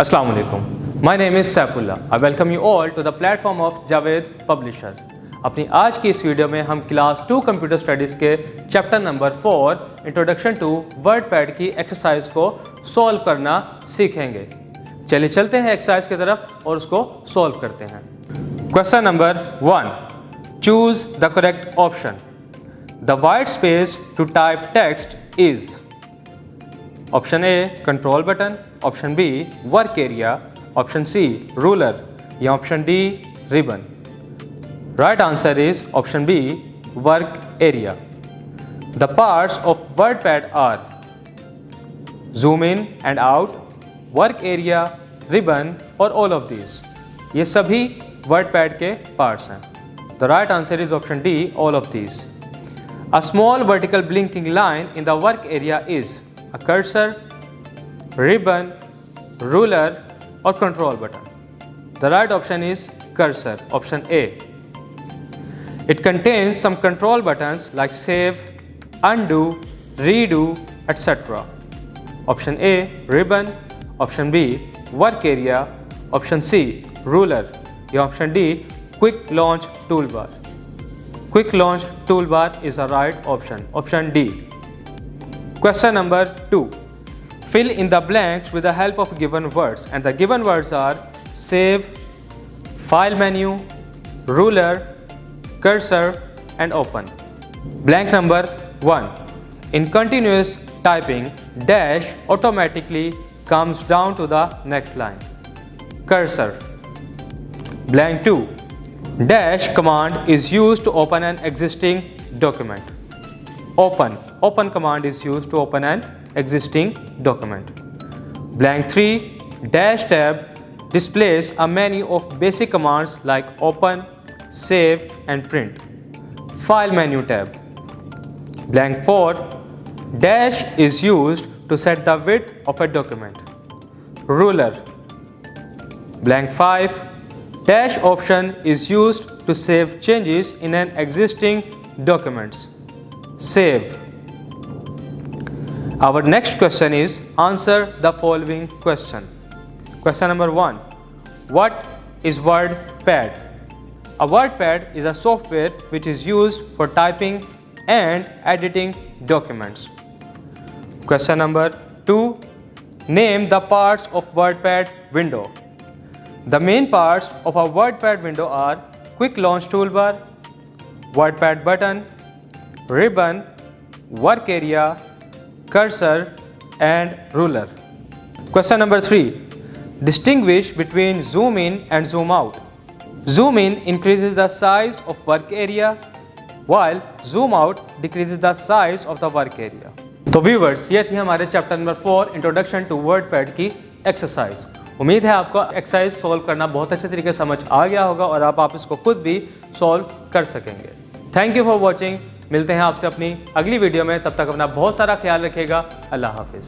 Assalamu alaikum. My name is Saifullah. I welcome you all to the platform of Javed Publisher. अपनी आज की इस video में हम क्लास 2 कंप्यूटर स्टडीज़ के chapter number 4 introduction to WordPad की exercise को सॉल्व करना सीखेंगे। चलिए चलते हैं एक्सरसाइज की तरफ और उसको सॉल्व करते हैं। Question number 1, choose the correct option. The white space to type text is option A control button, option B work area, option C ruler या option D ribbon. Right answer is option B work area. The parts of WordPad are zoom in and out, work area, ribbon और all of these. ये सभी WordPad के parts हैं। The right answer is option D all of these. A small vertical blinking line in the work area is a cursor, ribbon, ruler or control button. The right option is cursor, option A. It contains some control buttons like save, undo, redo, etc. Option A ribbon, option B work area, option C ruler या option D quick launch toolbar. Quick launch toolbar is a right option, option D. Question number 2. Fill in the blanks with the help of given words, and the given words are save, file menu, ruler, cursor and open. Blank number 1. In continuous typing, dash automatically comes down to the next line. Cursor. Blank 2. Dash command is used to open an existing document. Open command is used to open an existing document. Blank 3. Dash tab displays a menu of basic commands like open, save and print. File menu tab. Blank 4. Dash is used to set the width of a document. Ruler. Blank 5. Dash option is used to save changes in an existing documents. Save. Our next question is answer the following question. Question number 1. What is WordPad? A WordPad is a software which is used for typing and editing documents. Question number 2. Name the parts of WordPad window. The main parts of a WordPad window are quick launch toolbar, WordPad button, ribbon, work area, cursor and ruler. Question number 3. Distinguish between zoom in and zoom out. Zoom in increases the size of work area while zoom out decreases the size of the work area. तो viewers, ये थी हमारे chapter number 4 introduction to WordPad की exercise. उम्मीद है आपको exercise solve करना बहुत अच्छे तरीके से समझ आ गया होगा और आप इसको खुद भी सॉल्व कर सकेंगे। Thank you for watching. मिलते हैं आपसे अपनी अगली वीडियो में, तब तक अपना बहुत सारा ख्याल रखिएगा। अल्लाह हाफिज़।